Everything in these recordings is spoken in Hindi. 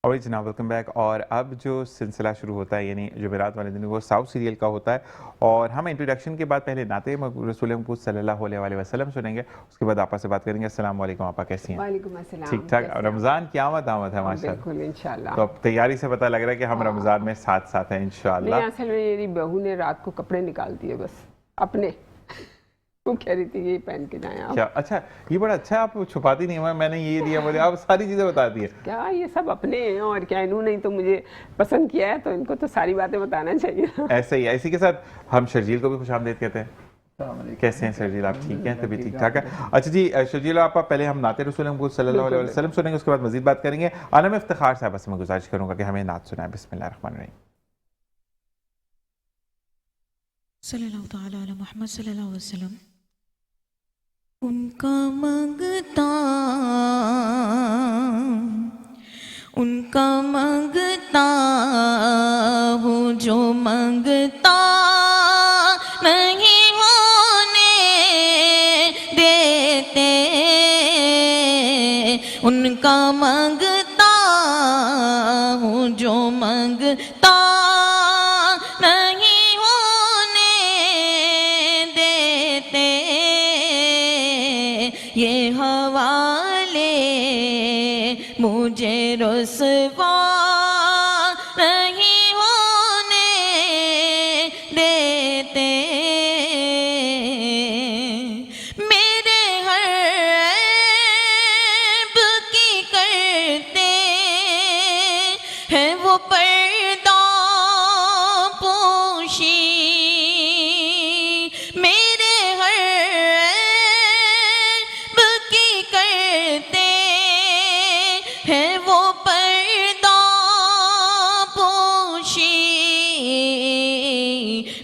और जनाब वेलकम बैक। और अब जो सिलसिला शुरू होता है यानी जुमेरात वाले दिन वो साउथ सीरियल का होता है और हम इंट्रोडक्शन के बाद पहले नाते रसूल मकबूल सल्लल्लाहु अलैहि वसल्लम सुनेंगे, उसके बाद आपा से बात करेंगे। अस्सलाम वालेकुम, आपा कैसी हैं? वालेकुम अस्सलाम। ठीक ठाक। रमज़ान की आमद है माशाल्लाह। बिल्कुल इंशाल्लाह। तो अब तैयारी से पता लग रहा है कि हम रमज़ान में साथ साथ हैं इंशाल्लाह। नहीं, असल में मेरी बहू ने रात को कपड़े निकाल दिए बस अपने, वो कह रही थी ये पहन के जाएं आप। क्या अच्छा, ये बड़ा अच्छा है, आप छुपाती नहीं है। मैंने ये दिया मुझे, आप सारी चीज़ें बता दी है। क्या ये सब अपने हैं और क्या, इन्होंने ही तो मुझे पसंद किया है तो इनको तो सारी बातें बताना चाहिए। ऐसे ही है। इसी के साथ हम शर्जील को भी खुशामदीद कहते हैं। कैसे हैं शर्जील, आप ठीक हैं? तभी ठीक ठाक है। अच्छा जी शर्जील, आप पहले हम नाते रसूल मकबूल सल्लल्लाहु अलैहि वसल्लम सुनेंगे, उसके बाद मजीद बात करेंगे। आलम इफ्तिखार साहब से मैं गुजारिश करूंगा कि हमें नात सुनाएं। बिस्मिल्लाह रहमान रहीम। सल्लल्लाहु तआला अला मुहम्मद सल्लल्लाहु अलैहि वसल्लम। उनका मंगता हूँ जो मंगता नहीं होने देते, उनका मंगता हूँ जो मंगता नहीं होने देते, ये हवाले मुझे रुसवा नहीं होने देते, मेरे हर ऐब की करते हैं वो पर्दा पोशी, मेरे हर ऐब की करते हैं वो पर्दा पोशी,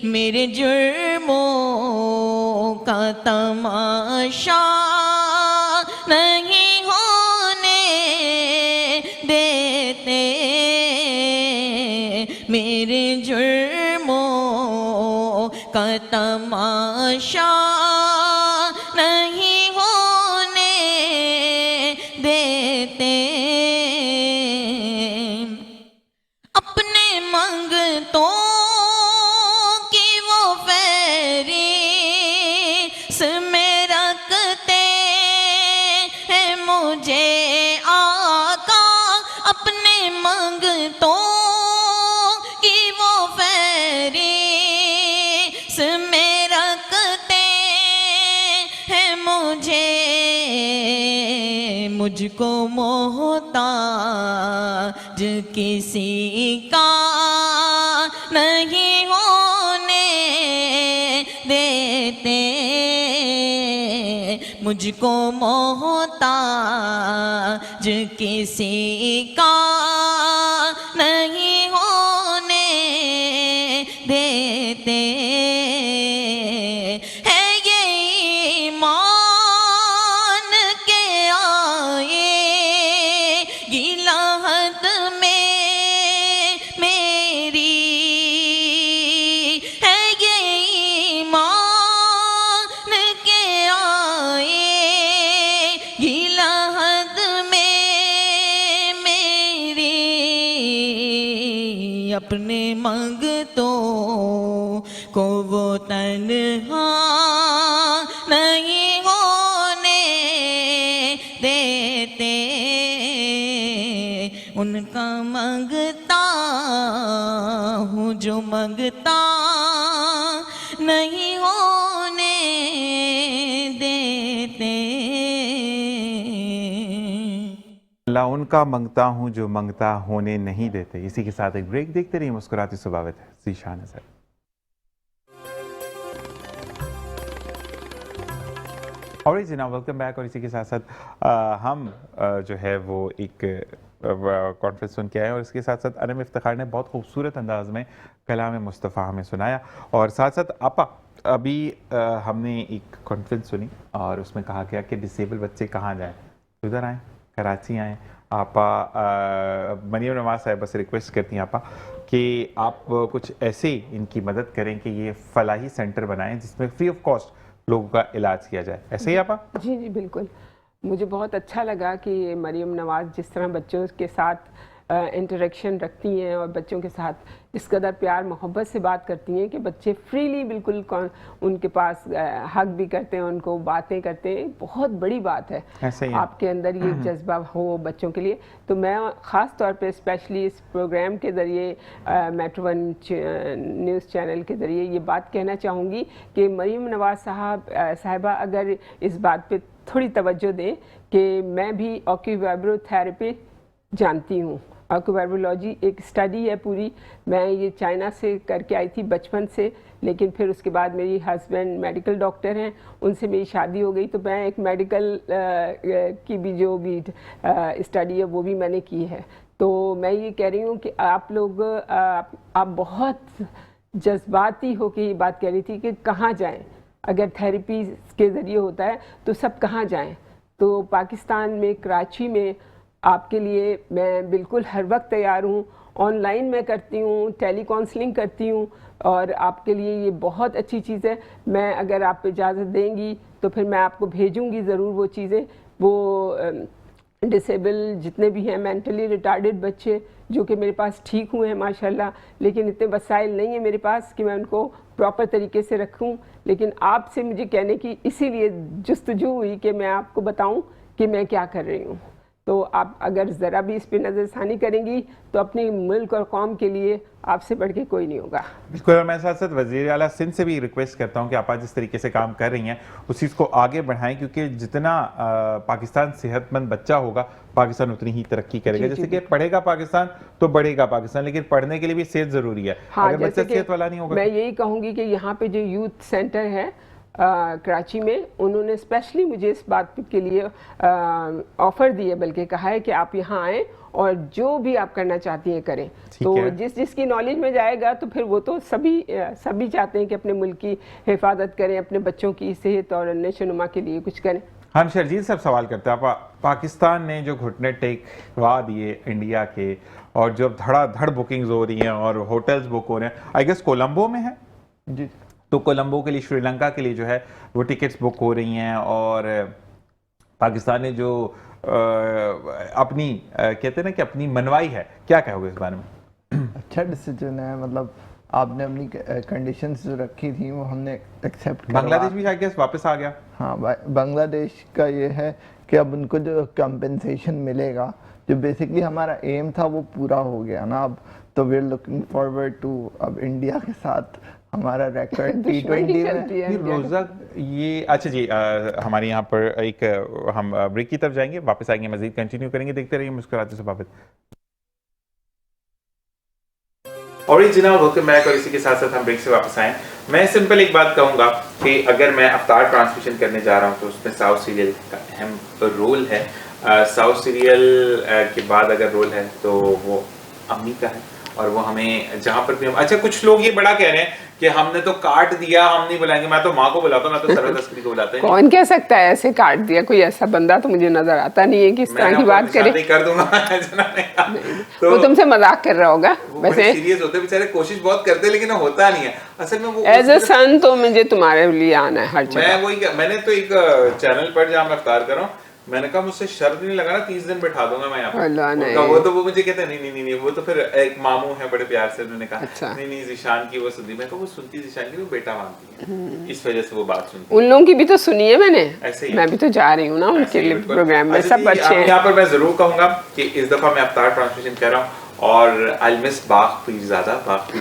मेरे जुर्मों का तमाशा नहीं होने देते, मेरे जुर्मों का तमाशा नहीं होने देते, अपने मंगतों की वो फहरिस्त में रखते हैं मुझे आका, अपने मंगतों की वो फहरिस्त में रखते हैं मुझे, मुझको मोहताज किसी का नहीं होने देते, मुझको मोहताज किसी का नहीं होने देते, है ये ईमान के आए गिलाहत में मेरी, है ये ईमान के आए गिलाहत में मेरी, अपने मंगतों को वो तन्हा नहीं होने देते, उनका मंगता हूँ जो मंगता नहीं होने देते। अल्लाह उनका मंगता हूँ जो मंगता होने नहीं देते। इसी के साथ एक ब्रेक, देखते रहिए मुस्कुराती सुबावत है ज़ीशान नज़र। और जनाब वेलकम बैक। और इसी के साथ साथ हम जो है वो एक कॉन्फ्रेंस सुन के आए और इसके साथ साथ आलम इफ्तिखार ने बहुत खूबसूरत अंदाज में कलाम मुस्तफ़ा हमें सुनाया। और साथ साथ आपा अभी हमने एक कॉन्फ्रेंस सुनी और उसमें कहा गया कि डिसेबल बच्चे कहाँ जाएँ, उधर आएँ, कराची आएँ। आपा मरियम नवाज साहब बस रिक्वेस्ट करती हैं आपा कि आप कुछ ऐसे इनकी मदद करें कि ये फलाही सेंटर बनाएं जिसमें फ्री ऑफ कॉस्ट लोगों का इलाज किया जाए। ऐसे ही आपा? जी जी बिल्कुल। मुझे बहुत अच्छा लगा कि मरियम नवाज़ जिस तरह बच्चों के साथ इंटरेक्शन रखती हैं और बच्चों के साथ इस कदर प्यार मोहब्बत से बात करती हैं कि बच्चे फ्रीली बिल्कुल उनके पास हक भी करते हैं, उनको बातें करते हैं। बहुत बड़ी बात है ऐसे ही आपके अंदर ये जज्बा हो बच्चों के लिए। तो मैं ख़ास तौर पे स्पेशली इस प्रोग्राम के ज़रिए मेट्रो वन न्यूज़ चैनल के ज़रिए ये बात कहना चाहूँगी कि मरीम नवाज़ साहिबा अगर इस बात पे थोड़ी तवज्जो दें कि मैं भी ऑक्यूवाइब्रो थेरेपी जानती हूँ। ऑक्यूवाइब्रोलॉजी एक स्टडी है पूरी। मैं ये चाइना से करके आई थी बचपन से, लेकिन फिर उसके बाद मेरी हस्बैंड मेडिकल डॉक्टर हैं, उनसे मेरी शादी हो गई, तो मैं एक मेडिकल की भी जो भी स्टडी है वो भी मैंने की है। तो मैं ये कह रही हूँ कि आप लोग आप बहुत जज्बाती हो के ये बात कह रही थी कि कहाँ जाएं, अगर थेरेपी के ज़रिए होता है तो सब कहाँ जाएं। तो पाकिस्तान में कराची में आपके लिए मैं बिल्कुल हर वक्त तैयार हूँ। ऑनलाइन मैं करती हूँ, टेली काउंसलिंग करती हूँ और आपके लिए ये बहुत अच्छी चीज़ है। मैं अगर आप इजाज़त देंगी तो फिर मैं आपको भेजूँगी ज़रूर वो चीज़ें। वो डिसेबल जितने भी हैं, मेंटली रिटार्डेड बच्चे जो कि मेरे पास ठीक हुए हैं माशाल्लाह, लेकिन इतने वसाइल नहीं है मेरे पास कि मैं उनको प्रॉपर तरीके से रखूं। लेकिन आपसे मुझे कहने की इसीलिए जुस्तजू हुई कि मैं आपको बताऊं कि मैं क्या कर रही हूं। तो आप अगर ज़रा भी इस पर नज़रसानी करेंगी तो अपने मुल्क और कौम के लिए आपसे बढ़ के कोई नहीं होगा। बिल्कुल। और मैं साथ साथ वज़ीर आला सिंध से भी रिक्वेस्ट करता हूँ कि आप आज जिस तरीके से काम कर रही हैं उस चीज़ को आगे बढ़ाएं, क्योंकि जितना पाकिस्तान सेहतमंद बच्चा होगा पाकिस्तान उतनी ही तरक्की करेगा। जैसे कि पढ़ेगा पाकिस्तान तो बढ़ेगा पाकिस्तान, लेकिन पढ़ने के लिए भी सेहत ज़रूरी है। हाँ, अगर बच्चा सेहत वाला नहीं होगा, मैं यही कहूँगी कि यहाँ पे जो यूथ सेंटर है कराची में, उन्होंने स्पेशली मुझे इस बात के लिए ऑफ़र दी है, बल्कि कहा है कि आप यहाँ आएँ और जो भी आप करना चाहती हैं करें। तो जिसकी नॉलेज में जाएगा तो फिर वो तो सभी चाहते हैं कि अपने मुल्क की हिफाजत करें, अपने बच्चों की सेहत और नशोनुमा के लिए कुछ करें। हम शर्जील साहब सवाल करते हैं, पाकिस्तान ने जो घुटने टेकवा दिए इंडिया के और जो धड़ाधड़ बुकिंग्स हो रही हैं और होटल्स बुक हो रहे हैं, आई गेस कोलंबो में है जी, तो कोलंबो के लिए, श्रीलंका के लिए जो है वो टिकट्स बुक हो रही हैं। और पाकिस्तान ने जो अपनी कहते हैं ना कि अपनी मनवाई है, क्या कहोगे इस बारे में? अच्छा डिसीजन है। मतलब आपने अपनी कंडीशंस जो रखी थी वो हमने एक्सेप्ट किया। बांग्लादेश भी आई गेस वापस आ गया। हाँ, बांग्लादेश का ये है कि अब उनको जो कंपेंसेशन मिलेगा, जो बेसिकली हमारा एम था वो पूरा हो गया ना अब। तो we are looking forward to अब इंडिया के साथ हमारा रेकॉर्ड T20 में रोजा ये। अच्छा जी, हमारे यहाँ पर एक हम ब्रेक की तरफ जाएंगे, वापस आएंगे, मजीद कंटिन्यू करेंगे। देखते रहिए मुस्कुराते स्वभावित। और जनाब वेलकम बैक। और इसी के साथ साथ हम ब्रेक से वापस आए। मैं सिंपल एक बात कहूँगा कि अगर मैं अफ्तार ट्रांसमिशन करने जा रहा हूँ तो उसमें साउथ सीरियल का अहम रोल है। साउथ सीरियल के बाद अगर रोल है तो वो अम्मी का है, और वो हमें जहाँ पर भी हम, अच्छा कुछ लोग ये बड़ा कह रहे हैं कि हमने तो काट दिया, हम नहीं बुलाएंगे। मैं तो माँ को बुलाता हूँ, मैं तो सरहद अस्करी को बुलाता हूँ। कौन कह सकता है ऐसे काट दिया? कोई ऐसा बंदा तो मुझे नजर आता नहीं है कि इस तरह की बात करे। कर दूंगा तो वो तुमसे मजाक कर रहा होगा। वैसे सीरियस होते बेचारे, कोशिश बहुत करते लेकिन होता नहीं है असल में। वो एज ए सन तो मुझे तुम्हारे लिए आना है हर जगह। मैंने तो एक चैनल पर जहाँ मैं अफ्तार कर रहा हूँ, मैंने कहा मुझसे शर्त नहीं लगा ना, 30 दिन बैठा दूंगा मैं यहाँ पे। वो मुझे कहते नहीं, वो तो फिर एक मामू है बड़े प्यार से, उन्होंने कहा अच्छा। नहीं जीशान की वो सुनती। मैं कहा वो सुनती जीशान की, वो बेटा मानती है, इस वजह से वो बात सुनती। उन लोगों की भी तो सुनिए मैंने, ऐसे ही मैं भी तो जा रही हूँ ना उनके लिए प्रोग्राम में। सब अच्छे हैं। यहाँ पर मैं जरूर कहूंगा कि इस दफा मैं अफ्तार ट्रांसमिशन कर रहा हूँ और आई मिस बाग पीरज़ादा।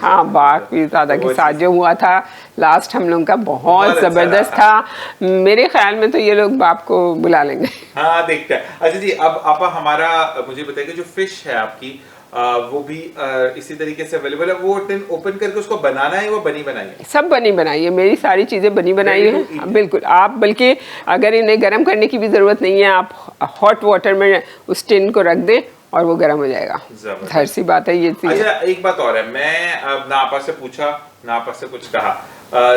हाँ, बाग पीरज़ादा के साथ जो हुआ था लास्ट हम लोग का बहुत जबरदस्त था। मेरे ख्याल में तो ये लोग बाप को बुला लेंगे। हाँ, देखते हैं। अच्छा जी, अब आपा हमारा मुझे बताइए जो फिश है आपकी वो भी इसी तरीके से अवेलेबल है? वो टिन ओपन करके उसको बनाना है, वो बनी बनाई है? सब बनी बनाई है, मेरी सारी चीज़ें बनी बनाई है। बिल्कुल। आप बल्कि अगर इन्हें गर्म करने की भी ज़रूरत नहीं है, आप हॉट वाटर में उस टिन को रख दें और वो गर्म हो जाएगा। हर सी बात है ये। अच्छा, एक बात और है, मैं अब ना आपा से पूछा ना आपा से कुछ कहा,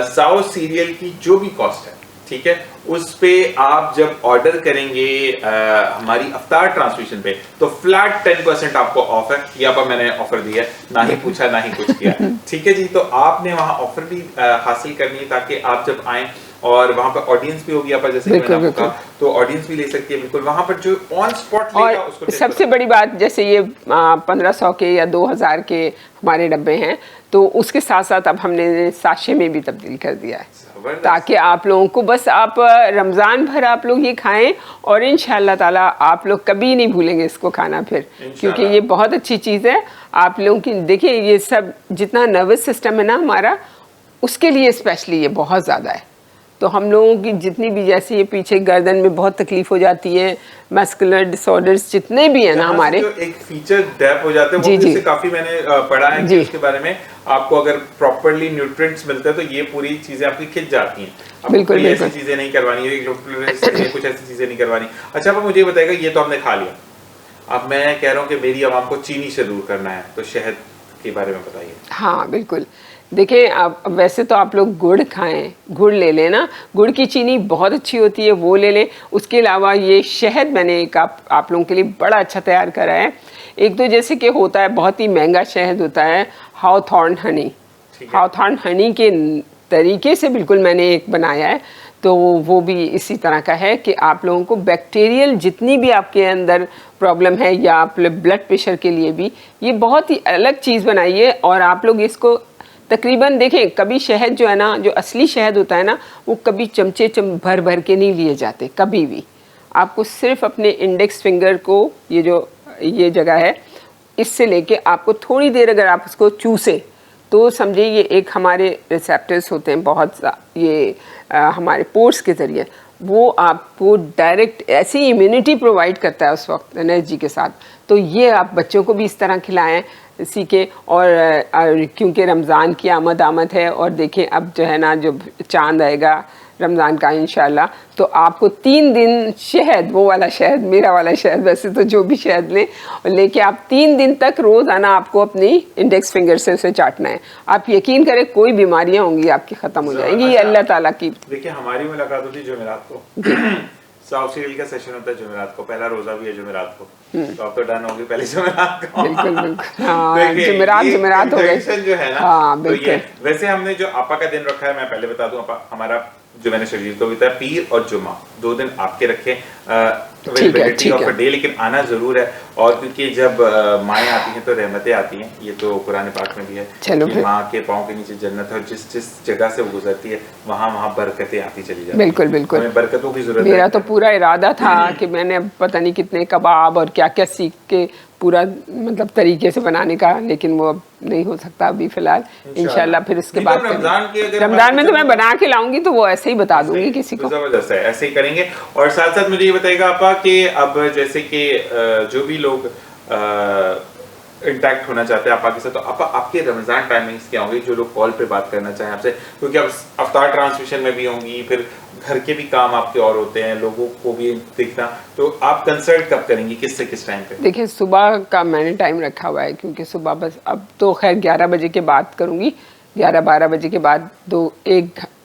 साउथ सीरियल की जो भी कॉस्ट है, ठीक है, उस पे आप जब ऑर्डर करेंगे हमारी अफ्तार ट्रांसमिशन पे तो फ्लैट 10% आपको ऑफ है। ये आप मैंने ऑफर दिया है, ना ही पूछा ना ही कुछ किया। ठीक है जी, तो आपने वहां ऑफर भी हासिल करनी है ताकि आप जब आए और वहाँ पर ऑडियंस भी होगी आपका, जैसे कि मैंने आपको कहा, तो ऑडियंस भी ले सकती है बिल्कुल। वहाँ पर जो ऑन स्पॉट लेगा उसको सबसे बड़ी बात, जैसे ये 1500 के या 2000 के हमारे डब्बे हैं, तो उसके साथ साथ अब हमने साशे में भी तब्दील कर दिया है, ताकि आप लोगों को बस आप रमज़ान भर आप लोग ये खाएं और इंशाअल्लाह ताला आप लोग कभी नहीं भूलेंगे इसको खाना फिर, क्योंकि ये बहुत अच्छी चीज़ है आप लोगों की। देखिए ये सब जितना नर्वस सिस्टम है ना हमारा, उसके लिए स्पेशली ये बहुत ज़्यादा है। तो हम लोगों की जितनी भी, जैसे ये पीछे गर्दन में बहुत तकलीफ हो जाती है, मस्कुलर डिसऑर्डर्स जितने भी है ना हमारे, जो एक फीचर डेप हो जाते हैं, वो भी काफी मैंने पढ़ा है कि उसके बारे में आपको अगर प्रॉपर्ली न्यूट्रिएंट्स मिलते हैं तो ये पूरी चीजें आपकी खिंच जाती हैं। बिल्कुल ऐसी चीजें नहीं करवानी है, कुछ ऐसी चीजें नहीं करवानी। अच्छा, अब मुझे बताएगा, ये तो हमने खा लिया, अब मैं कह रहा हूँ कि मेरी आवाम को चीनी से दूर करना है, तो शहद के बारे में बताइए। हाँ बिल्कुल, देखिए अब वैसे तो आप लोग गुड़ खाएं, गुड़ ले लें ना, गुड़ की चीनी बहुत अच्छी होती है, वो ले लें। उसके अलावा ये शहद मैंने एक आप लोगों के लिए बड़ा अच्छा तैयार करा है। एक तो जैसे कि होता है बहुत ही महंगा शहद होता है हाउथॉर्न हनी, हाउथॉर्न हनी के तरीके से बिल्कुल मैंने एक बनाया है, तो वो भी इसी तरह का है कि आप लोगों को बैक्टीरियल जितनी भी आपके अंदर प्रॉब्लम है, या आप ब्लड प्रेशर के लिए भी ये बहुत ही अलग चीज़ बनाई है। और आप लोग इसको तकरीबन देखें, कभी शहद जो है ना, जो असली शहद होता है ना, वो कभी चमचे भर भर के नहीं लिए जाते कभी भी। आपको सिर्फ अपने इंडेक्स फिंगर को, ये जगह है, इससे लेके आपको थोड़ी देर अगर आप उसको चूसे तो समझिए ये एक हमारे रिसेप्टर्स होते हैं बहुत, ये हमारे पोर्स के ज़रिए वो आपको डायरेक्ट ऐसी इम्यूनिटी प्रोवाइड करता है उस वक्त एनर्जी के साथ। तो ये आप बच्चों को भी इस तरह खिलाएं, सीखें। और क्योंकि रमज़ान की आमद है, और देखें अब जो है ना, जो चांद आएगा रमज़ान का इंशाल्लाह, तो आपको 3 दिन शहद, वो वाला शहद, मेरा वाला शहद, वैसे तो जो भी शहद लें, लेके आप 3 दिन तक रोज़ाना आपको अपनी इंडेक्स फिंगर से उसे चाटना है। आप यकीन करें कोई बीमारियां होंगी आपकी ख़त्म हो जाएंगी, ये अल्लाह ताला की। देखिए हमारी मुलाकात होती है जुमेरात को, साउथ सीरियल का सेशन होता है जुमेरात को, पहला रोजा भी है जुमेरात को, तो अब तो डन होगी पहले जुमेरात को। बिल्कुल बिल्कुल, हाँ जुमेरात हो गए जो है ना। हाँ बिल्कुल। तो वैसे हमने जो आपा का दिन रखा है, मैं पहले बता दूं, आपा हमारा जो मैंने शरीर को बीता है, पीर और जुम्मा 2 दिन आपके रखे डे, लेकिन आना जरूर है। और क्योंकि जब माएँ आती हैं तो रहमतें आती हैं, ये तो कुरान पाक में भी है कि माँ के पाँव के नीचे जन्नत है, और जिस जिस जगह से वो गुजरती है वहाँ बरकतें आती चली जाती। बिल्कुल बिल्कुल, हमें बरकतों की जरूरत है। मेरा तो पूरा इरादा था कि मैंने पता नहीं कितने कबाब और क्या क्या सीख के पूरा मतलब तरीके से बनाने का, लेकिन वो अब नहीं हो सकता अभी फिलहाल। इंशाल्लाह फिर इसके बाद रमजान में तो मैं बना के लाऊंगी, तो वो ऐसे ही बता दूंगी किसी को। जबरदस्त है, ऐसे ही करेंगे। और साथ साथ मुझे ये बताइएगा आपा कि अब जैसे कि जो भी लोग इंटैक्ट होना चाहते हैं आपा के साथ, तो आपा आपके रमजान टाइमिंग्स क्या होंगे, जो लोग कॉल पे बात करना चाहें आपसे, क्योंकि अब अफ्तार ट्रांसमिशन में भी होंगी, फिर घर के भी काम आपके और होते हैं, लोगों को भी देखना, तो आप कंसल्ट कब करेंगी, किससे किस टाइम पे? देखिए सुबह का मैंने टाइम रखा हुआ है, क्योंकि सुबह बस अब तो खैर 11 बजे के बाद करूँगी, 11-12 बजे के बाद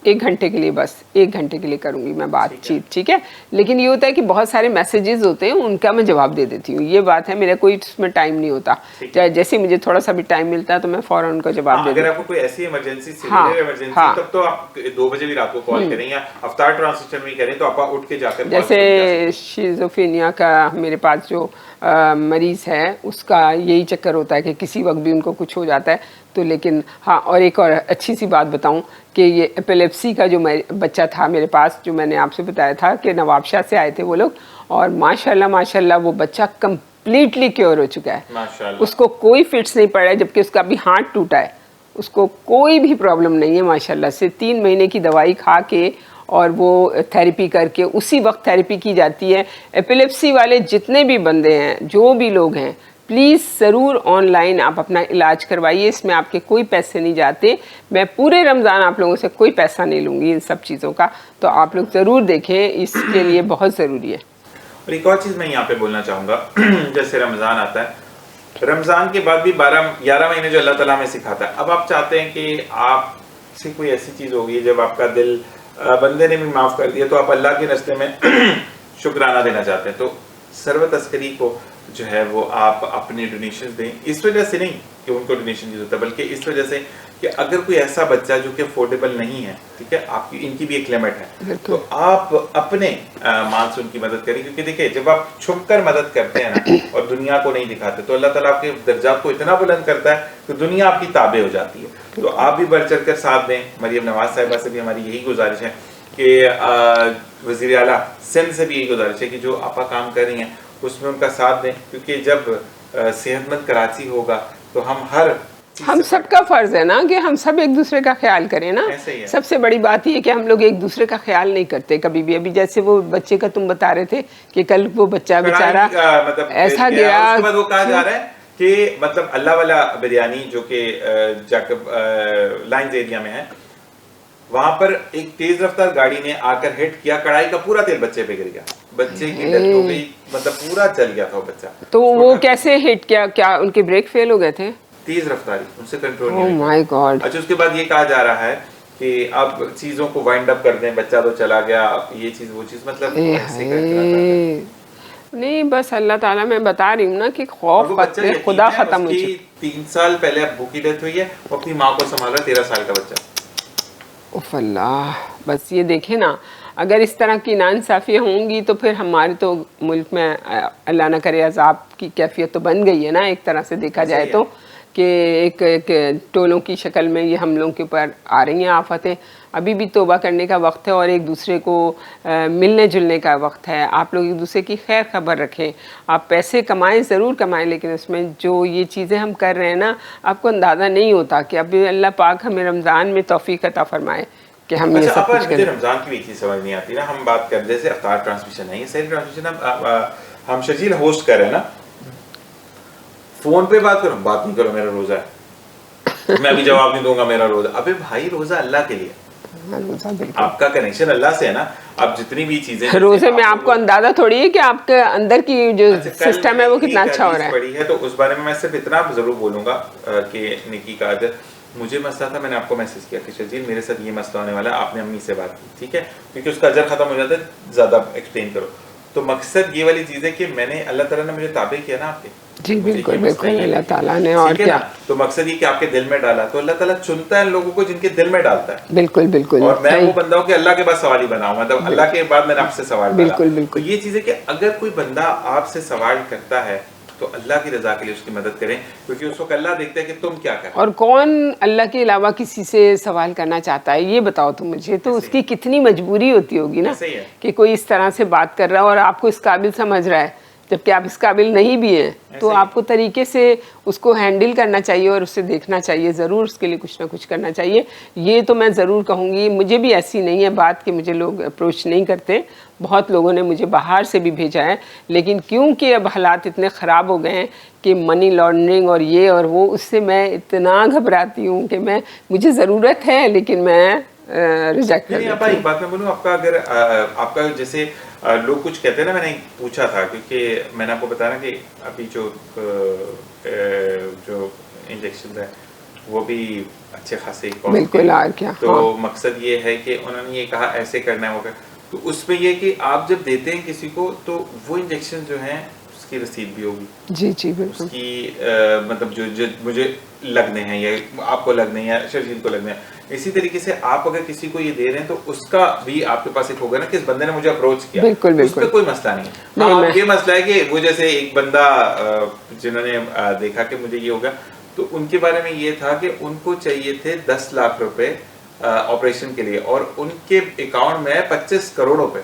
1 घंटे के लिए, बस 1 घंटे के लिए करूँगी मैं बातचीत, ठीक है। लेकिन ये होता है कि बहुत सारे मैसेजेस होते हैं, उनका मैं जवाब दे देती हूँ, ये बात है, मेरा कोई इसमें टाइम नहीं होता। चाहे जैसे मुझे थोड़ा सा भी टाइम मिलता है तो मैं फ़ौरन उनका जवाब दे देती हूँ। अगर आपको कोई ऐसी इमरजेंसी तब तो आप 2 बजे भी रात को कॉल करें, या अफ्तार ट्रांसमिशन में करें तो आप उठ के जाकर, जैसे शिज़ोफ्रेनिया का मेरे पास जो मरीज़ है, उसका यही चक्कर होता है कि किसी वक्त भी उनको कुछ हो जाता है, तो लेकिन हाँ। और एक और अच्छी सी बात बताऊं कि ये एपिलेप्सी का जो बच्चा था मेरे पास, जो मैंने आपसे बताया था कि नवाबशाह से आए थे वो लोग, और माशाल्लाह वो बच्चा कम्प्लीटली क्योर हो चुका है, उसको कोई फिट्स नहीं पड़ा है, जबकि उसका अभी हाथ टूटा है, उसको कोई भी प्रॉब्लम नहीं है माशाल्लाह से। 3 महीने की दवाई खा के और वो थेरेपी करके, उसी वक्त थेरेपी की जाती है। एपिलेप्सी वाले जितने भी बंदे हैं, जो भी लोग हैं, प्लीज़ ज़रूर ऑनलाइन आप अपना इलाज करवाइए, इसमें आपके कोई पैसे नहीं जाते। मैं पूरे रमज़ान आप लोगों से कोई पैसा नहीं लूँगी इन सब चीज़ों का, तो आप लोग ज़रूर देखें, इसके लिए बहुत ज़रूरी है। और एक और चीज़ मैं यहाँ पे बोलना चाहूँगा, जैसे रमज़ान आता है, रमज़ान के बाद भी 11 महीने जो अल्लाह ताला हमें सिखाता है, अब आप चाहते हैं कि आपसे कोई ऐसी चीज़ होगी जब आपका दिल, बंदे ने भी माफ़ कर दिया, तो आप अल्लाह के रास्ते में शुक्राना देना चाहते हैं, तो सरवत अस्करी को जो है वो आप अपने डोनेशन दें, इस वजह से नहीं कि उनको डोनेशन की जरूरत है, बल्कि इस वजह से कि अगर कोई ऐसा बच्चा जो कि अफोर्डेबल नहीं है, ठीक है, आपकी इनकी भी एक लिमिट है, तो आप अपने माल से उनकी मदद करें, क्योंकि देखिए जब आप छुप कर मदद करते हैं ना और दुनिया को नहीं दिखाते, तो अल्लाह ताला आपके दर्जात को इतना बुलंद करता है कि दुनिया आपकी ताबे हो जाती है। तो आप भी बढ़ चढ़ कर साथ दें। मरियम नवाज साहिबा से भी हमारी यही गुजारिश है कि वज़ीर आला सिंध से भी यही गुजारिश है कि जो आपा काम कर रही हैं उसमें उनका साथ दें, क्योंकि जब सेहतमंद कराची होगा तो हम सबका फर्ज है ना कि हम सब एक दूसरे का ख्याल करें ना। सबसे बड़ी बात ये है कि हम लोग एक दूसरे का ख्याल नहीं करते कभी भी। अभी जैसे वो बच्चे का तुम बता रहे थे कि कल वो बच्चा बेचारा मतलब ऐसा गिरा, उसके बाद वो कहा जा रहा है कि मतलब अल्लाह वाला बिरयानी जो कि जाकब लाइंस एरिया में है, वहां पर एक तेज रफ्तार गाड़ी ने आकर हिट किया, कढ़ाई का पूरा तेल बच्चे पे गिर गया, बच्चे की डेथ हो गई, मतलब पूरा जल गया था वो बच्चा। तो वो कैसे हिट किया? क्या उनके ब्रेक फेल हो गए थे? तेज रफ्तारी उनसे कंट्रोल नहीं हुई। Oh my God. अच्छा, उसके बाद ये कहा जा रहा है कि अब चीजों को वाइंड अप कर दें, बच्चा तो चला गया, ये चीज वो चीज, मतलब ऐसे नहीं, बस अल्लाह ताला मैं बता रही हूँ ना कि खौफ पे खुदा खत्म हो चुका। 3 साल पहले अब्बू की डेथ हुई है, वो अपनी माँ को संभाल रहा, 13 साल का बच्चा। उफ अल्लाह, बस ये देखे ना, अगर इस तरह की नाइंसाफ़ियाँ होंगी तो फिर हमारे तो मुल्क में अल्लाह न करे अज़ाब की कैफियत तो बन गई है ना, एक तरह से देखा जाए तो, कि एक टोलों की शक्ल में ये हम लोगों के ऊपर आ रही हैं आफतें। अभी भी तौबा करने का वक्त है और एक दूसरे को मिलने जुलने का वक्त है। आप लोग एक दूसरे की खैर खबर रखें। आप पैसे कमाएं, ज़रूर कमाएं, लेकिन उसमें जो ये चीज़ें हम कर रहे हैं ना, आपको अंदाज़ा नहीं होता कि अभी अल्लाह पाक हमें रमज़ान में तौफीक अता फरमाए कि हम ये सब कुछ करें। रमज़ान की भी चीज़ समझ नहीं आती ना, हम बात कर जैसे अफ्तार ट्रांसमिशन है, ये सारी ट्रांसमिशन हम शजील होस्ट कर रहे हैं ना, फोन पे बात करो, बात नहीं करो, मेरा रोजा है, मैं अभी जवाब नहीं दूंगा, मेरा रोजा। अबे भाई, रोजा अल्लाह के लिए, आपका कनेक्शन अल्लाह से है ना। अब जितनी भी चीजें रोजे में आपको अंदाजा थोड़ी है कि आपके अंदर की जो सिस्टम है वो कितना अच्छा हो रहा है। पड़ी है तो उस बारे में मैं सिर्फ इतना जरूर बोलूंगा कि निकी का अजर, मुझे मसला था, मैंने आपको मैसेज किया कि शजील मेरे साथ ये मसला होने वाला है, आपने अम्मी से बात की, ठीक है, क्योंकि उसका अजर खत्म हो जाता है, ज्यादा एक्सप्लेन करो। तो मकसद ये वाली चीज है कि मैंने, अल्लाह ताला ने मुझे ताबे किया ना आपके। जी बिल्कुल बिल्कुल, अल्लाह ताला ने, और क्या। तो मकसद ये कि आपके दिल में डाला, तो अल्लाह ताला चुनता है लोगों को जिनके दिल में डालता है। बिल्कुल बिल्कुल। और मैं वो बंदा हूँ कि अल्लाह के बाद सवाल ही बनाऊं, मतलब अल्लाह के बाद मैंने आपसे सवाल डाला। बिल्कुल बिल्कुल। तो ये चीज है कि अगर कोई बंदा आपसे सवाल करता है तो अल्लाह की रजा के लिए उसकी मदद करें, क्योंकि उस वक्त अल्लाह देखते हैं कि तुम क्या कर। और कौन अल्लाह के अलावा किसी से सवाल करना चाहता है, ये बताओ तुम मुझे। तो उसकी कितनी मजबूरी होती होगी ना कि कोई इस तरह से बात कर रहा है और आपको इस काबिल समझ रहा है, जबकि आप इस काबिल नहीं भी हैं। तो आपको तरीके से उसको हैंडल करना चाहिए और उससे देखना चाहिए, ज़रूर उसके लिए कुछ ना कुछ करना चाहिए। ये तो मैं ज़रूर कहूँगी। मुझे भी ऐसी नहीं है बात कि मुझे लोग अप्रोच नहीं करते, बहुत लोगों ने मुझे बाहर से भी भेजा है, लेकिन क्योंकि अब हालात इतने ख़राब हो गए हैं कि मनी लॉन्ड्रिंग और ये और वो, उससे मैं इतना घबराती हूँ कि मुझे ज़रूरत है लेकिन मैं रिजेक्ट कर देती हूँ। एक बात मैं बोलूँ, आपका अगर आपका जैसे लोग कुछ कहते हैं ना, मैंने पूछा था, क्योंकि मैंने आपको बताया ना कि अभी जो इंजेक्शन है वो भी अच्छे खासे बिल्कुल, और क्या। तो मकसद ये है कि उन्होंने ये कहा ऐसे करना है, वो तो उसमें ये कि आप जब देते हैं किसी को तो वो इंजेक्शन जो है उसकी रसीद भी होगी। जी जी बिल्कुल। उसकी मतलब जो मुझे लगने हैं या आपको लगने हैं या शर्जील को लगने हैं, इसी तरीके से आप अगर किसी को ये दे रहे हैं तो उसका भी आपके पास एक होगा ना कि इस बंदे ने मुझे अप्रोच किया। बिल्कुल बिल्कुल, कोई मसला नहीं है। हाँ, ये मसला है कि वो जैसे एक बंदा जिन्होंने देखा कि मुझे ये होगा, तो उनके बारे में ये था कि उनको चाहिए थे 10 लाख रुपए ऑपरेशन के लिए और उनके अकाउंट में 25 करोड़ रुपए।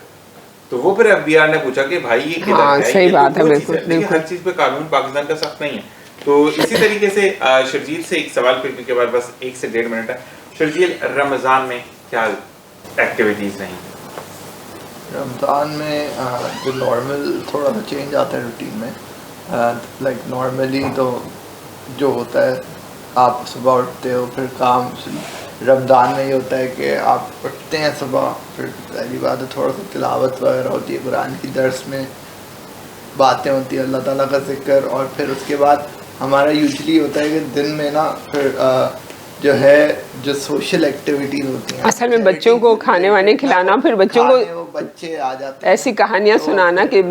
तो वो फिर एफबीआर ने पूछा कि भाई ये किधर है? सही बात है, बिल्कुल बिल्कुल। हर चीज पे कानून पाकिस्तान का सख्त नहीं है। तो इसी तरीके से शर्जील से एक सवाल फिर, क्योंकि हमारे पास 1 से 1.5 मिनट है। शर्जील, रमजान में क्या एक्टिविटीज रही? रमज़ान में जो नॉर्मल थोड़ा सा चेंज आता है रूटीन में। लाइक नॉर्मली तो जो होता है आप सुबह उठते हो, फिर काम। रमज़ान में ये होता है कि आप उठते हैं सुबह, फिर पहली बात है थोड़ा सा तिलावत वगैरह होती है, कुरान की दर्स में बातें होती है, अल्लाह ताला का जिक्र। और फिर उसके बाद हमारा यूजली होता है कि दिन में ना फिर जो है जो सोशल एक्टिविटीज़ होती हैं, असल में बच्चों को खाने वाने खिलाना, फिर बच्चों को बच्चे आ जाते हैं, ऐसी कहानियाँ सुनाना कि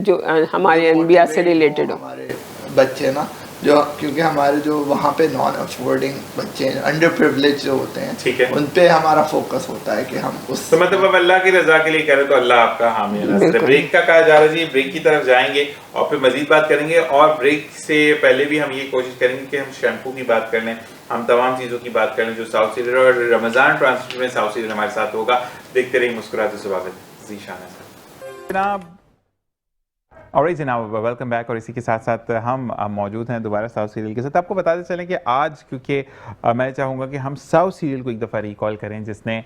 जो हमारे अनबिया से रिलेटेड हो। हमारे बच्चे ना जो क्योंकि हमारे जो वहाँ पे नॉन अफोर्डिंग बच्चे हैं, अंडर प्रिविलेज जो होते हैं, ठीक है, उन पे हमारा फोकस होता है कि हम उस तो मतलब अब अल्लाह की रजा के लिए करें तो अल्लाह आपका हामी है नासिर है। ब्रेक का कहा जा रहा है जी, ब्रेक की तरफ जाएंगे और फिर मजीद बात करेंगे, और ब्रेक से पहले भी हम ये कोशिश करेंगे कि हम शैम्पू की बात कर लें, हम तमाम चीज़ों की बात कर लें जो साउथ सीरियल और रमज़ान ट्रांसमिशन में साउथ सीरियल हमारे साथ होगा। देखते रहिए मुस्कुराते स्वागत ज़ीशान जनाब। ऑलराइट जनाब, वेलकम बैक। और इसी के साथ साथ हम मौजूद हैं दोबारा साउथ सीरियल के साथ। आपको बताते चलें कि आज क्योंकि मैं चाहूँगा कि हम साउथ सीरियल को एक दफ़ा रिकॉल करें, जिसने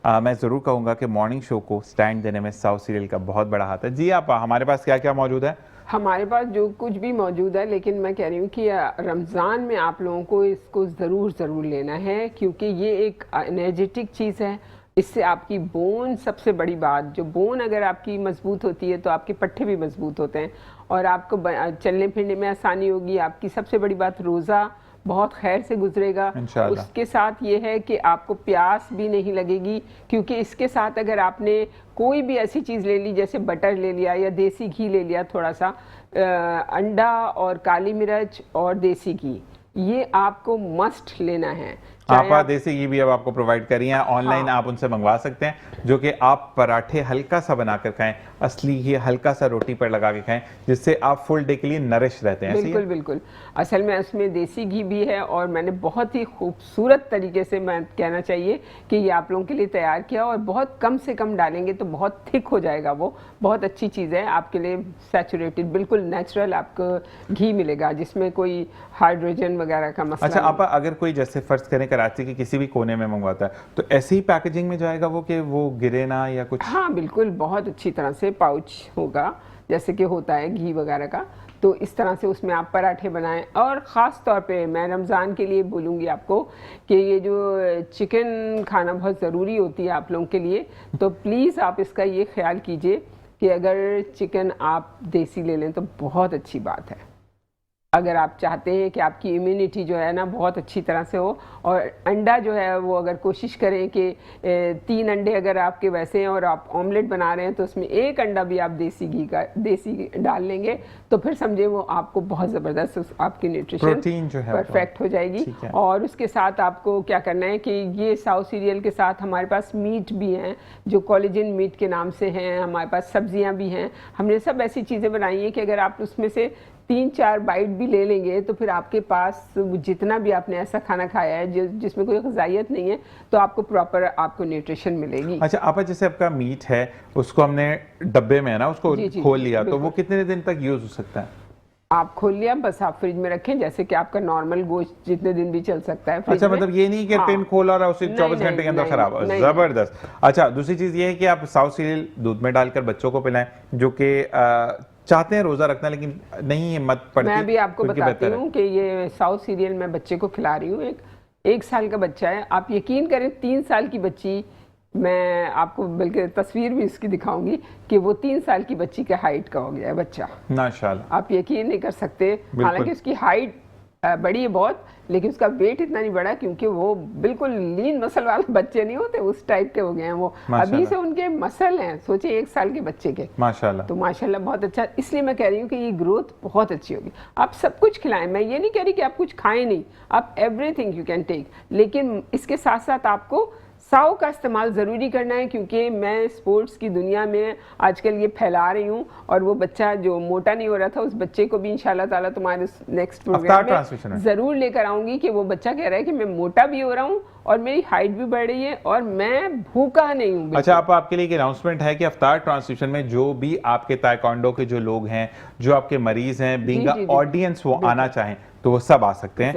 मैं ज़रूर कहूँगा कि मॉर्निंग शो को स्टैंड देने में साउथ सीरियल का बहुत बड़ा हाथ है। जी आप, हमारे पास क्या क्या मौजूद है? हमारे पास जो कुछ भी मौजूद है, लेकिन मैं कह रही हूँ कि रमज़ान में आप लोगों को इसको ज़रूर लेना है, क्योंकि ये एक एनर्जेटिक चीज़ है। इससे आपकी बोन, सबसे बड़ी बात, जो बोन अगर आपकी मजबूत होती है तो आपके पट्टे भी मजबूत होते हैं और आपको चलने फिरने में आसानी होगी। आपकी सबसे बड़ी बात, रोज़ा बहुत खैर से गुजरेगा। उसके साथ ये है कि आपको प्यास भी नहीं लगेगी, क्योंकि इसके साथ अगर आपने कोई भी ऐसी चीज़ ले ली, जैसे बटर ले लिया या देसी घी ले लिया, थोड़ा सा अंडा और काली मिर्च और देसी घी, ये आपको मस्ट लेना है। आप देसी घी भी अब आपको प्रोवाइड करी हैं ऑनलाइन, हाँ। आप उनसे मंगवा सकते हैं, जो कि आप पराठे हल्का सा बनाकर खाएं, असली घी हल्का सा रोटी पर लगा के खाएं, जिससे आप फुल डे के लिए नरिश रहते हैं। बिल्कुल बिल्कुल, असल में उसमें देसी घी भी है और मैंने बहुत ही खूबसूरत तरीके से, मैं कहना चाहिए कि ये आप लोगों के लिए तैयार किया, और बहुत कम से कम डालेंगे तो बहुत थिक हो जाएगा। वो बहुत अच्छी चीज़ है आपके लिए, सैचुरेटेड, बिल्कुल नेचुरल आपको घी मिलेगा, जिसमें कोई हाइड्रोजन वगैरह का मसला। अच्छा, आप अगर कोई जैसे फर्ज करें कराची के किसी भी कोने में मंगवाता है, तो ऐसी ही पैकेजिंग में जाएगा वो कि वो गिरे ना या कुछ? हाँ बिल्कुल, बहुत अच्छी तरह से पाउच होगा, जैसे कि होता है घी वगैरह का, तो इस तरह से उसमें आप पराठे बनाएं। और ख़ास तौर पे मैं रमज़ान के लिए बोलूँगी आपको कि ये जो चिकन खाना बहुत ज़रूरी होती है आप लोगों के लिए, तो प्लीज़ आप इसका ये ख्याल कीजिए कि अगर चिकन आप देसी ले लें तो बहुत अच्छी बात है। अगर आप चाहते हैं कि आपकी इम्यूनिटी जो है ना बहुत अच्छी तरह से हो, और अंडा जो है वो अगर कोशिश करें कि 3 अंडे अगर आपके वैसे हैं और आप ऑमलेट बना रहे हैं, तो उसमें 1 अंडा भी आप देसी डाल लेंगे, तो फिर समझे वो आपको बहुत ज़बरदस्त आपकी न्यूट्रिशन जो है परफेक्ट हो जाएगी। और उसके साथ आपको क्या करना है कि ये साउथ सीरियल के साथ हमारे पास मीट भी हैं, जो कोलेजन मीट के नाम से हैं, हमारे पास सब्जियां भी हैं। हमने सब ऐसी चीज़ें बनाई हैं कि अगर आप उसमें से 3-4 बाइट भी ले लेंगे तो फिर आपके पास जितना भी आपने ऐसा खाना खाया है जिसमें कोई ग़िज़ाइयत नहीं है, तो आपको प्रॉपर आपको न्यूट्रिशन मिलेगी। अच्छा आपा, जैसे आपका मीट है उसको हमने डब्बे में है ना उसको खोल लिया, तो वो कितने दिन तक यूज़ हो सकता है? आप खोल लिया, बस आप फ्रिज में रखें, जैसे कि आपका नॉर्मल गोश्त जितने दिन भी चल सकता है। अच्छा, मतलब ये नहीं कि टिन खोला और उसे 24 घंटे के अंदर खराब हो। जबरदस्त। अच्छा, दूसरी चीज़ ये है कि आप साउथ सीरियल दूध में डालकर बच्चों को पिलाएं, जो कि चाहते हैं रोज़ा रखना लेकिन नहीं हिम्मत पड़ती। मैं भी आपको बताती हूँ कि ये साउथ सीरियल मैं बच्चे को खिला रही हूँ। एक साल का बच्चा है, आप यकीन करें 3 साल की बच्ची, मैं आपको बल्कि तस्वीर भी इसकी दिखाऊंगी कि वो 3 साल की बच्ची के हाइट का हो गया है बच्चा, माशाल्लाह। आप यकीन नहीं कर सकते। हालांकि उसकी हाइट बड़ी है बहुत, लेकिन उसका वेट इतना नहीं बढ़ा, क्योंकि वो बिल्कुल लीन मसल वाले बच्चे नहीं होते, उस टाइप के हो गए हैं वो। अभी से उनके मसल हैं, सोचिए 1 साल के बच्चे के, माशाल्लाह। तो माशाल्लाह बहुत अच्छा। इसलिए मैं कह रही हूँ कि ये ग्रोथ बहुत अच्छी होगी। आप सब कुछ खिलाएं, मैं ये नहीं कह रही कि आप कुछ खाएं नहीं, आप एवरीथिंग यू कैन टेक, लेकिन इसके साथ साथ आपको साव का इस्तेमाल ज़रूरी करना है, क्योंकि मैं स्पोर्ट्स की दुनिया में आजकल ये फैला रही हूँ, और वो बच्चा जो मोटा नहीं हो रहा था, उस बच्चे को भी इंशाल्लाह ताला तुम्हारे नेक्स्ट प्रोग्राम में ज़रूर लेकर आऊँगी, कि वो बच्चा कह रहा है कि मैं मोटा भी हो रहा हूँ और मेरी हाइट भी बढ़ रही है और मैं भूखा नहीं हूँ। अच्छा, आपके लिए एक अनाउंसमेंट है कि अफ्तार ट्रांसमिशन में जो भी आपके ताइक्वांडो के जो लोग हैं, जो आपके मरीज हैं, बीइंग ऑडियंस वो आना चाहें, तो वो सब आ सकते हैं।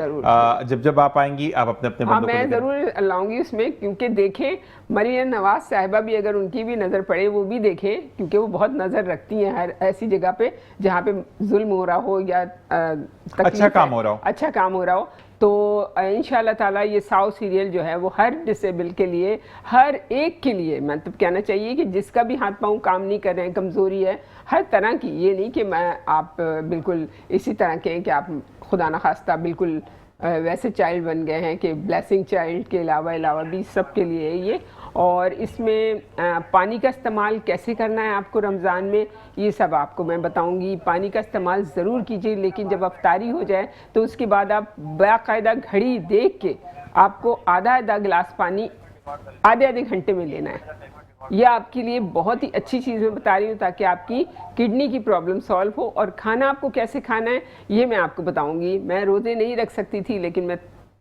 जब आप आएंगी आप अपने अपने बंदों को मैं ज़रूर लाऊंगी उसमें, क्योंकि देखें मरियम नवाज साहिबा भी, अगर उनकी भी नज़र पड़े वो भी देखें, क्योंकि वो बहुत नज़र रखती हैं हर ऐसी जगह पे जहाँ पे जुल्म हो रहा हो या अच्छा काम हो रहा हो। तो इंशाल्लाह ताला ये साउथ सीरियल जो है वो हर डिसेबल के लिए, हर एक के लिए, मतलब कहना चाहिए कि जिसका भी हाथ पाँव काम नहीं कर रहे हैं, कमज़ोरी है हर तरह की, ये नहीं कि मैं आप बिल्कुल इसी तरह के हैं कि आप खुदा न खास्ता बिल्कुल वैसे चाइल्ड बन गए हैं कि ब्लेसिंग चाइल्ड के अलावा भी सब के लिए ये। और इसमें पानी का इस्तेमाल कैसे करना है आपको रमज़ान में, ये सब आपको मैं बताऊंगी। पानी का इस्तेमाल ज़रूर कीजिए, लेकिन जब अफ्तारी हो जाए तो उसके बाद आप बाकायदा घड़ी देख के आपको आधा गिलास पानी आधे घंटे में लेना है। यह आपके लिए बहुत ही अच्छी चीज़ मैं बता रही हूँ, ताकि आपकी किडनी की प्रॉब्लम सॉल्व हो। और खाना आपको कैसे खाना है ये मैं आपको बताऊंगी। मैं रोज़े नहीं रख सकती थी, लेकिन मैं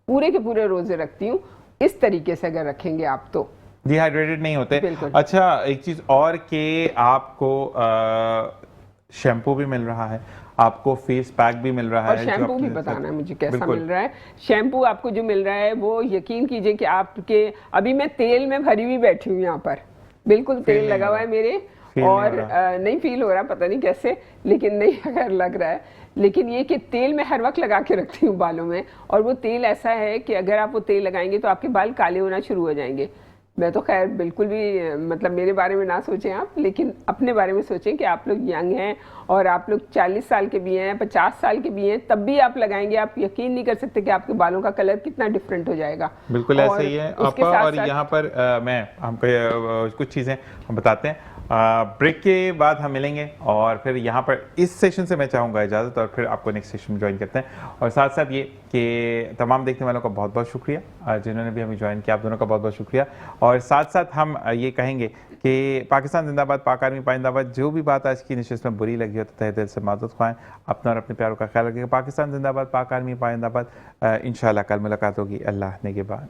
पूरे के पूरे रोज़े रखती हूँ। इस तरीके से अगर रखेंगे आप तो डिहाइड्रेटेड नहीं होते। बिल्कुल। अच्छा, एक चीज़ और कि आपको शैम्पू भी मिल रहा है, आपको फेस पैक भी मिल रहा और है। शैम्पू भी बताना है मुझे कैसा बिल्कुल। मिल रहा है। शैम्पू आपको जो मिल रहा है वो यकीन कीजिए कि आपके, अभी मैं तेल में भरी हुई बैठी हूँ यहाँ पर, बिल्कुल तेल लगा हुआ है मेरे, और नहीं फील हो रहा, पता नहीं कैसे, लेकिन नहीं अगर लग रहा है। लेकिन ये कि तेल मैं हर वक्त लगा के रखती हूँ बालों में, और वो तेल ऐसा है कि अगर आप वो तेल लगाएंगे तो आपके बाल काले होना शुरू हो जाएंगे। मैं तो खैर बिल्कुल भी मतलब मेरे बारे में ना सोचें आप, लेकिन अपने बारे में सोचें कि आप लोग यंग हैं और आप लोग 40 साल के भी हैं, 50 साल के भी हैं, तब भी आप लगाएंगे, आप यकीन नहीं कर सकते कि आपके बालों का कलर कितना डिफरेंट हो जाएगा। बिल्कुल ऐसे ही है आपका। और साथ यहाँ पर हमको कुछ चीज़ें हम बताते हैं। ब्रेक के बाद हम मिलेंगे, और फिर यहाँ पर इस सेशन से मैं चाहूँगा इजाज़त, और फिर आपको नेक्स्ट सेशन में ज्वाइन करते हैं। और साथ साथ ये कि तमाम देखने वालों का बहुत बहुत शुक्रिया, जिन्होंने भी हमें ज्वाइन किया, आप दोनों का बहुत बहुत शुक्रिया। और साथ साथ हम ये कहेंगे कि पाकिस्तान जिंदाबाद, पाक आर्मी पाइंदाबाद। जो भी बात आज की नशिस्त में बुरी लगी हो तो तहे दिल से माज़रत ख्वाएं। अपना और अपने प्यारों का ख्याल रखिएगा। पाकिस्तान जिंदाबाद, पाक आर्मी पाइंदाबाद। इंशाअल्लाह कल मुलाकात होगी अल्लाह ने के बाद।